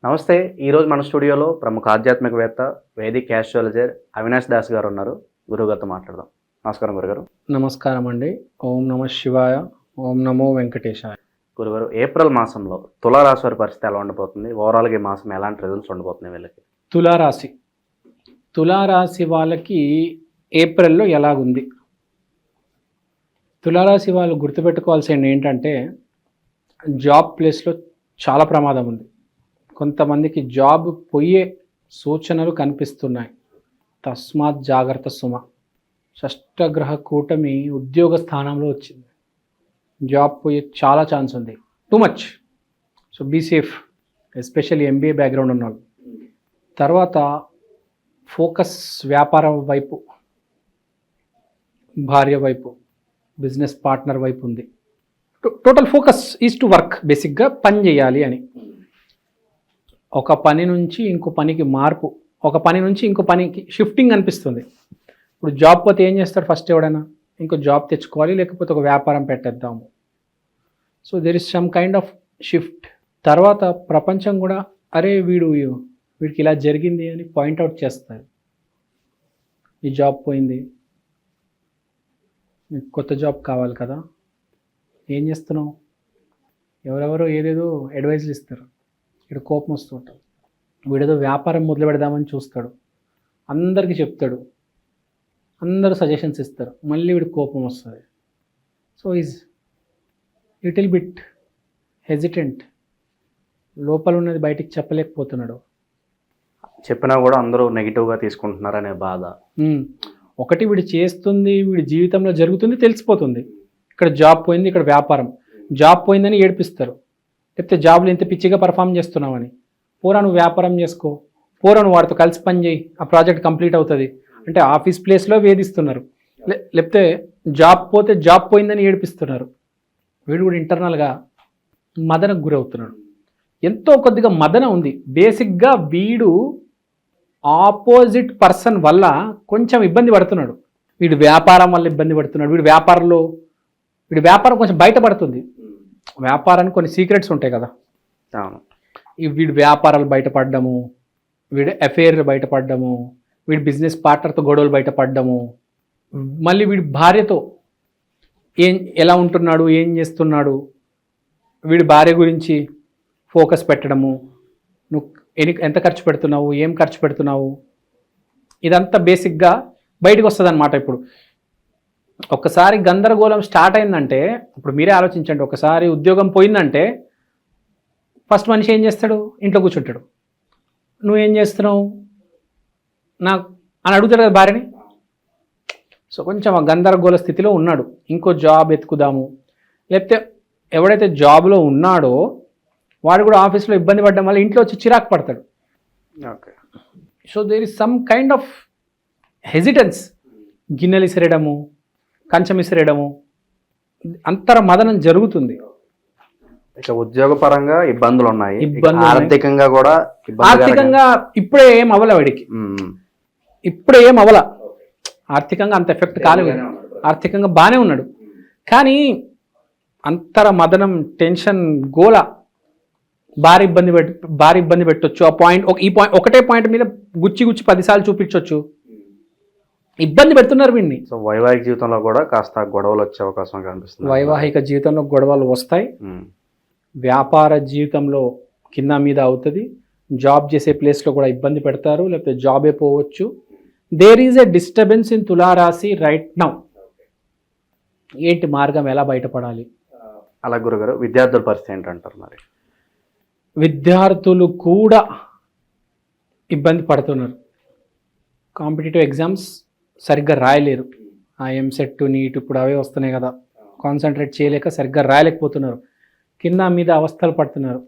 నమస్తే. ఈరోజు మన స్టూడియోలో ప్రముఖ ఆధ్యాత్మికవేత్త, వేదిక్ యాస్ట్రాలజర్ అవినాష్ దాస్ గారు ఉన్నారు. గురువుగారితో మాట్లాడదాం. నమస్కారం గురుగారు. నమస్కారం అండి. ఓం నమ శివాయ, ఓం నమో వెంకటేశాయ. గురుగారు, ఏప్రిల్ మాసంలో తులారాశి వారి పరిస్థితి ఎలా ఉండబోతుంది? ఓవరాల్గా ఈ మాసం ఎలాంటి రిజల్ట్స్ ఉండబోతున్నాయి వీళ్ళకి? తులారాశి వాళ్ళకి ఏప్రిల్లో ఎలాగుంది? తులారాశి వాళ్ళు గుర్తుపెట్టుకోవాల్సింది ఏంటంటే, జాబ్ ప్లేస్లో చాలా ప్రమాదం ఉంది. కొంతమందికి జాబ్ పోయే సూచనలు కనిపిస్తున్నాయి. తస్మాత్ జాగ్రత్త సుమ. షష్టగ్రహ కూటమి ఉద్యోగ స్థానంలో వచ్చింది. జాబ్ పోయే చాలా ఛాన్స్ ఉంది, too much. So be safe, especially MBA background ఉన్నవాళ్ళు. తర్వాత ఫోకస్ వ్యాపారం వైపు, భార్య వైపు, బిజినెస్ పార్ట్నర్ వైపు ఉంది. Total focus is to work. బేసిక్గా పని చేయాలి అని. ఒక పని నుంచి ఇంకో పనికి మార్పు, ఒక పని నుంచి ఇంకో పనికి షిఫ్టింగ్ అనిపిస్తుంది. ఇప్పుడు జాబ్ పోతే ఏం చేస్తాడు ఫస్ట్? ఎవడైనా ఇంకో జాబ్ తెచ్చుకోవాలి, లేకపోతే ఒక వ్యాపారం పెట్టేద్దాము. So there is some kind of shift. తర్వాత ప్రపంచం కూడా అరే వీడికి ఇలా జరిగింది అని పాయింట్అవుట్ చేస్తారు. ఈ జాబ్ పోయింది, నీకు కొత్త జాబ్ కావాలి కదా, ఏం చేస్తున్నావు? ఎవరెవరో ఏదేదో అడ్వైజ్లు ఇస్తారు. ఇక్కడ కోపం వస్తుంటాడు. వీడేదో వ్యాపారం మొదలు పెడదామని చూస్తాడు, అందరికీ చెప్తాడు, అందరూ సజెషన్స్ ఇస్తారు, మళ్ళీ వీడికి కోపం వస్తుంది. So is little bit hesitant. లోపల ఉన్నది బయటికి చెప్పలేకపోతున్నాడు. చెప్పినా కూడా అందరూ నెగిటివ్గా తీసుకుంటున్నారనే బాధ. ఒకటి వీడు చేస్తుంది, వీడి జీవితంలో జరుగుతుంది తెలిసిపోతుంది. ఇక్కడ జాబ్ పోయింది, ఇక్కడ వ్యాపారం. జాబ్ పోయిందని ఏడిపిస్తారు, లేకపోతే జాబ్లో ఇంత పిచ్చిగా పర్ఫామ్ చేస్తున్నామని. పోరా నువ్వు వ్యాపారం చేసుకో, పోరా నువ్వు వాడితో కలిసి పని చేయి, ఆ ప్రాజెక్ట్ కంప్లీట్ అవుతుంది అంటే ఆఫీస్ ప్లేస్లో వేధిస్తున్నారు. లేకపోతే జాబ్ పోతే జాబ్ పోయిందని ఏడిపిస్తున్నారు. వీడు కూడా ఇంటర్నల్గా మదనకు గురవుతున్నాడు. ఎంతో కొద్దిగా మదన ఉంది. బేసిక్గా వీడు ఆపోజిట్ పర్సన్ వల్ల కొంచెం ఇబ్బంది పడుతున్నాడు. వీడు వ్యాపారం వల్ల ఇబ్బంది పడుతున్నాడు. వీడి వ్యాపారం కొంచెం బయటపడుతుంది. వ్యాపారానికి కొన్ని సీక్రెట్స్ ఉంటాయి కదా. వీడి వ్యాపారాలు బయటపడ్డము, వీడి అఫేర్లు బయటపడ్డము, వీడి బిజినెస్ పార్ట్నర్తో గొడవలు బయటపడ్డము, మళ్ళీ వీడి భార్యతో ఎలా ఉంటున్నాడు, ఏం చేస్తున్నాడు, వీడి భార్య గురించి ఫోకస్ పెట్టడము, నువ్వు ఎంత ఖర్చు పెడుతున్నావు, ఏం ఖర్చు పెడుతున్నావు, ఇదంతా బేసిక్గా బయటకు వస్తుంది అన్నమాట. ఇప్పుడు ఒక్కసారి గందరగోళం స్టార్ట్ అయిందంటే, ఇప్పుడు మీరే ఆలోచించండి, ఒకసారి ఉద్యోగం పోయిందంటే ఫస్ట్ మనిషి ఏం చేస్తాడు? ఇంట్లో కూర్చుంటాడు. నువ్వేం చేస్తున్నావు నాకు అని అడుగుతాడు కదా భార్యని. సో కొంచెం ఆ గందరగోళ స్థితిలో ఉన్నాడు. ఇంకో జాబ్ ఎత్తుకుదాము, లేకపోతే ఎవడైతే జాబ్లో ఉన్నాడో వాడు కూడా ఆఫీస్లో ఇబ్బంది పడడం వల్ల ఇంట్లో వచ్చి చిరాకు పడతాడు. Okay. So there is some kind of hesitance. గిన్నెలు ఇసిరేయడము, కంచం ఇసిరేయడము, అంతర మదనం జరుగుతుంది. ఇక ఉద్యోగపరంగా ఇబ్బందులు ఉన్నాయి, ఆర్థికంగా కూడా. ఆర్థికంగా ఇప్పుడే ఏం అవ్వల వాడికి, ఇప్పుడే ఏం అవ్వల. ఆర్థికంగా అంత ఎఫెక్ట్ కాలేదు. ఆర్థికంగా బాగానే ఉన్నాడు, కానీ అంతర మదనం, టెన్షన్, గోల, భారీ ఇబ్బంది పెట్టొచ్చు. ఆ పాయింట్ ఒకటే పాయింట్ మీద గుచ్చి 10 సార్లు చూపించవచ్చు. ఇబ్బంది పెడుతున్నారు వీడిని. సో వైవాహిక జీవితంలో కూడా కాస్త గొడవలు వచ్చే అవకాశం కనిపిస్తుంది. వైవాహిక జీవితంలో గొడవలు వస్తాయి. వ్యాపార జీవితంలో కింద మీద అవుతుంది. జాబ్ చేసే ప్లేస్లో కూడా ఇబ్బంది పెడతారు, లేకపోతే జాబే పోవచ్చు. There is a disturbance in తులారాశి రైట్ నౌ. ఏంటి మార్గం, ఎలా బయటపడాలి? అలా గురుగారు, విద్యార్థుల పరిస్థితి ఏంటంటారు మరి? విద్యార్థులు కూడా ఇబ్బంది పడుతున్నారు. కాంపిటేటివ్ ఎగ్జామ్స్ సరిగ్గా రాయలేరు. ఆ ఎంసెట్, నీట్ ఇప్పుడు అవే వస్తున్నాయి కదా, కాన్సన్ట్రేట్ చేయలేక సరిగ్గా రాయలేకపోతున్నారు. కింద మీద అవస్థలు పడుతున్నారు.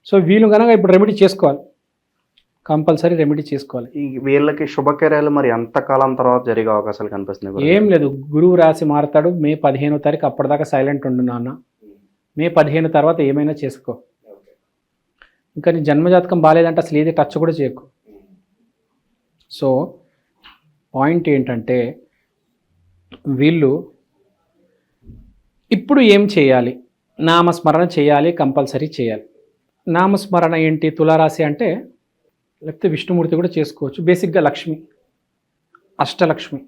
సో వీళ్ళు కనుక ఇప్పుడు రెమెడీ చేసుకోవాలి, కంపల్సరీ రెమెడీ చేసుకోవాలి. ఈ వీళ్ళకి శుభకార్యాలు మరి ఎంతకాలం తర్వాత జరిగే అవకాశాలు కనిపిస్తున్నాయి? ఏం లేదు, గురువు రాశి మారుతాడు మే 15వ తారీఖు. అప్పటిదాకా సైలెంట్ ఉండు నాన్న. మే 15 తర్వాత ఏమైనా చేసుకో. ఇంకా నీ జన్మజాతకం బాగాలేదంటే అసలు ఏది టచ్ కూడా చేయకు. సో పాయింట్ ఏంటంటే, వీళ్ళు ఇప్పుడు ఏం చేయాలి? నామస్మరణ చేయాలి, కంపల్సరీ చేయాలి. నామస్మరణ ఏంటి తులారాశి అంటే, లేకపోతే విష్ణుమూర్తి కూడా చేసుకోవచ్చు. బేసిక్గా లక్ష్మి, అష్టలక్ష్మి,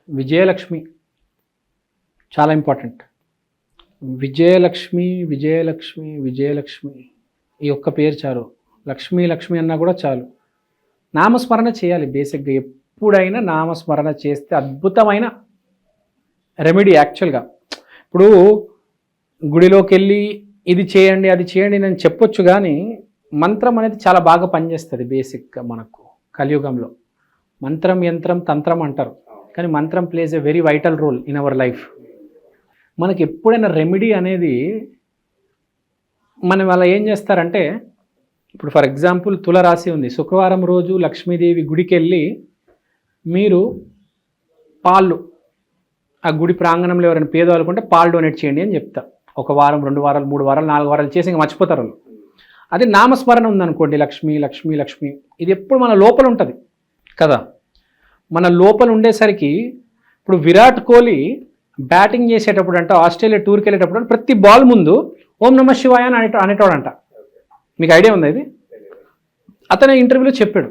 విజయలక్ష్మి చాలా ఇంపార్టెంట్. విజయలక్ష్మి విజయలక్ష్మి విజయలక్ష్మి ఈ ఒక్క పేరు చాలు. లక్ష్మి లక్ష్మి అన్నా కూడా చాలు. నామస్మరణ చేయాలి. బేసిక్గా ఎప్పుడైనా నామస్మరణ చేస్తే అద్భుతమైన రెమెడీ. యాక్చువల్గా ఇప్పుడు గుడిలోకి వెళ్ళి ఇది చేయండి అది చేయండి నేను చెప్పొచ్చు, కానీ మంత్రం అనేది చాలా బాగా పనిచేస్తుంది. బేసిక్గా మనకు కలియుగంలో మంత్రం యంత్రం తంత్రం అంటారు, కానీ మంత్రం plays a very vital role in our life. మనకి ఎప్పుడైనా రెమెడీ అనేది మనం అలా ఏం చేస్తారంటే, ఇప్పుడు ఫర్ ఎగ్జాంపుల్ తులరాశి ఉంది, శుక్రవారం రోజు లక్ష్మీదేవి గుడికి వెళ్ళి మీరు పాలు, ఆ గుడి ప్రాంగణంలో ఎవరైనా పేదవాళ్ళకుంటే పాలు డొనేట్ చేయండి అని చెప్తా. 1 వారం 2 వారాలు 3 వారాలు 4 వారాలు చేసి ఇంకా మర్చిపోతారు వాళ్ళు. అదే నామస్మరణ ఉందనుకోండి, లక్ష్మి లక్ష్మి లక్ష్మి, ఇది ఎప్పుడు మన లోపల ఉంటుంది కదా. మన లోపల ఉండేసరికి ఇప్పుడు విరాట్ కోహ్లీ బ్యాటింగ్ చేసేటప్పుడు అంట, ఆస్ట్రేలియా టూర్కి వెళ్ళేటప్పుడు ప్రతి బాల్ ముందు ఓం నమ శివాయ అని అనేటోడంట. మీకు ఐడియా ఉందా ఇది? అతను ఇంటర్వ్యూలో చెప్పాడు.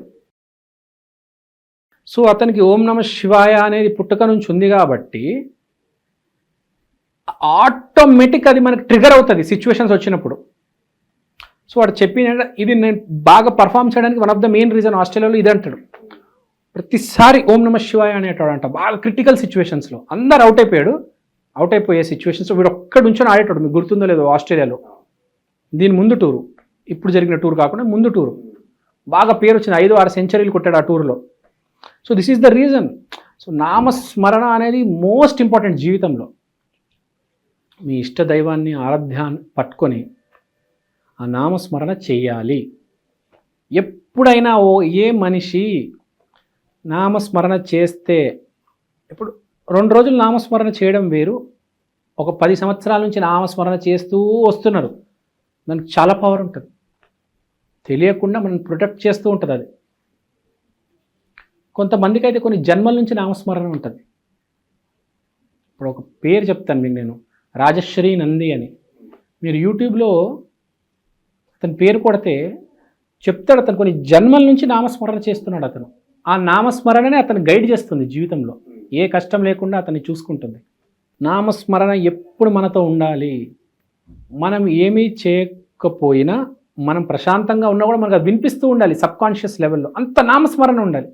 సో అతనికి ఓం నమ శివాయ అనేది పుట్టుక నుంచి ఉంది కాబట్టి ఆటోమేటిక్ అది మనకు ట్రిగర్ అవుతుంది సిచ్యువేషన్స్ వచ్చినప్పుడు. సో వాడు చెప్పిన ఇది నేను బాగా పర్ఫామ్ చేయడానికి one of the main reason ఆస్ట్రేలియాలో ఇది అంటాడు. ప్రతిసారి ఓం నమ శివాయ అనేటోడంట. బాగా క్రిటికల్ సిచ్యువేషన్స్లో అందరు అవుట్ అయిపోయే సిచ్యువేషన్స్లో వీడు ఒక్కడి నుంచో ఆడేటోడు. మీకు గుర్తుందో లేదో ఆస్ట్రేలియాలో, దీని ముందు టూరు, ఇప్పుడు జరిగిన టూర్ కాకుండా ముందు టూరు, బాగా పేరు వచ్చింది, 5-6 సెంచరీలు కొట్టాడు ఆ టూర్లో. So this is the reason. So నామస్మరణ అనేది మోస్ట్ ఇంపార్టెంట్ జీవితంలో. మీ ఇష్ట దైవాన్ని ఆరాధ్యాన్ని పట్టుకొని ఆ నామస్మరణ చెయ్యాలి. ఎప్పుడైనా ఏ మనిషి నామస్మరణ చేస్తే, ఇప్పుడు 2 రోజులు నామస్మరణ చేయడం వేరు, ఒక 10 సంవత్సరాల నుంచి నామస్మరణ చేస్తూ వస్తున్నారు, దానికి చాలా పవర్ ఉంటుంది. తెలియకుండా మనం ప్రొటెక్ట్ చేస్తూ ఉంటుంది అది. కొంతమందికి అయితే కొన్ని జన్మల నుంచి నామస్మరణ ఉంటుంది. ఇప్పుడు ఒక పేరు చెప్తాను మీకు నేను, రాజశ్రీ నంది అని. మీరు యూట్యూబ్లో అతని పేరు కొడితే చెప్తాడు, అతను కొన్ని జన్మల నుంచి నామస్మరణ చేస్తున్నాడు. అతను ఆ నామస్మరణనే అతను గైడ్ చేస్తుంది జీవితంలో, ఏ కష్టం లేకుండా అతన్ని చూసుకుంటుంది. నామస్మరణ ఎప్పుడు మనతో ఉండాలి. మనం ఏమీ చేయకపోయినా మనం ప్రశాంతంగా ఉన్నా కూడా మనకు అది వినిపిస్తూ ఉండాలి సబ్కాన్షియస్ లెవెల్లో, అంత నామస్మరణ ఉండాలి.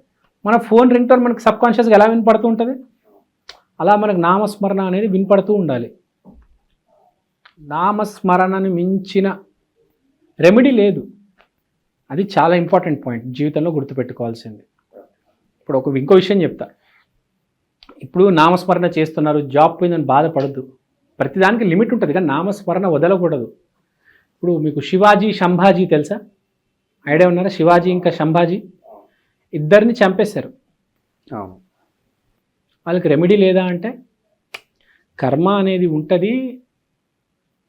మన ఫోన్ రింగ్ టోన్ మనకు సబ్కాన్షియస్గా ఎలా వినపడుతూ ఉంటుంది, అలా మనకు నామస్మరణ అనేది వినపడుతూ ఉండాలి. నామస్మరణను మించిన రెమెడీ లేదు. అది చాలా ఇంపార్టెంట్ పాయింట్ జీవితంలో గుర్తుపెట్టుకోవాల్సింది. ఇప్పుడు ఇంకో విషయం చెప్తా. ఇప్పుడు నామస్మరణ చేస్తున్నారు, జాబ్ పోయిందని బాధపడద్దు. ప్రతిదానికి లిమిట్ ఉంటుంది, కానీ నామస్మరణ వదలకూడదు. ఇప్పుడు మీకు శివాజీ శంభాజీ తెలుసా? ఐడియా ఉన్నారా? శివాజీ ఇంకా శంభాజీ ఇద్దరిని చంపేశారు. వాళ్ళకి రెమెడీ లేదా అంటే, కర్మ అనేది ఉంటుంది.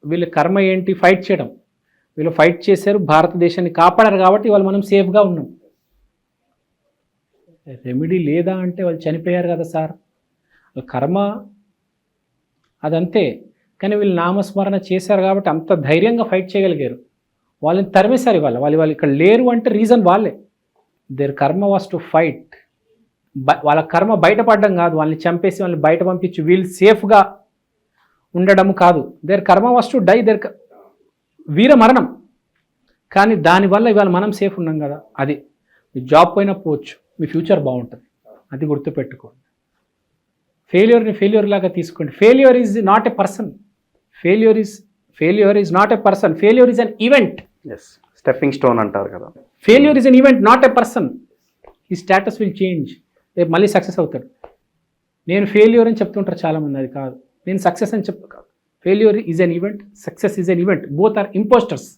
వీళ్ళ కర్మ ఏంటి? ఫైట్ చేయడం. వీళ్ళు ఫైట్ చేశారు, భారతదేశాన్ని కాపాడారు, కాబట్టి వాళ్ళు మనం సేఫ్గా ఉన్నాం. రెమెడీ లేదా అంటే వాళ్ళు చనిపోయారు కదా సార్, కర్మ అదంతే. కానీ వీళ్ళు నామస్మరణ చేశారు కాబట్టి అంత ధైర్యంగా ఫైట్ చేయగలిగారు. వాళ్ళని తరిమేశారు. వాళ్ళు ఇక్కడ లేరు అంటే రీజన్ వాళ్ళే. దేర్ కర్మ వాస్ టు ఫైట్. వాళ్ళ కర్మ బయటపడడం కాదు, వాళ్ళని చంపేసి వాళ్ళని బయట పంపించి వీళ్ళు సేఫ్గా ఉండడం కాదు. దేర్ కర్మ వాస్ టు డై, వీర మరణం. కానీ దానివల్ల ఇవాళ మనం సేఫ్ ఉన్నాం కదా. అది మీ జాబ్ పోయినా పోవచ్చు, మీ ఫ్యూచర్ బాగుంటుంది. అది గుర్తుపెట్టుకోండి. ఫెయిల్యూర్ని ఫెయిల్యూర్ లాగా తీసుకోండి. Failure is not a person. Failure is not a person. Failure is an event. Stepping stone అంటారు కదా. Failure is an event, not a person. ఈ స్టేటస్ విల్ చేంజ్. రేపు మళ్ళీ సక్సెస్ అవుతాడు. నేను ఫెయిల్యూర్ అని చెప్తుంటారు చాలామంది, అది కాదు. నేను సక్సెస్ అని చెప్పు కాదు. Failure is an event, success is an event. Both are impostors.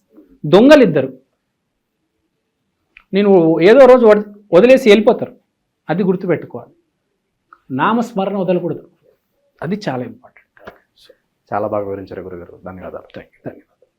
దొంగలు ఇద్దరు. నేను ఏదో రోజు వదిలేసి వెళ్ళిపోతారు. అది గుర్తుపెట్టుకోవాలి. నామస్మరణ వదలకూడదు. అది చాలా ఇంపార్టెంట్. చాలా బాగా వివరించారు గురుగారు. ధన్యవాదాలు. Thank you.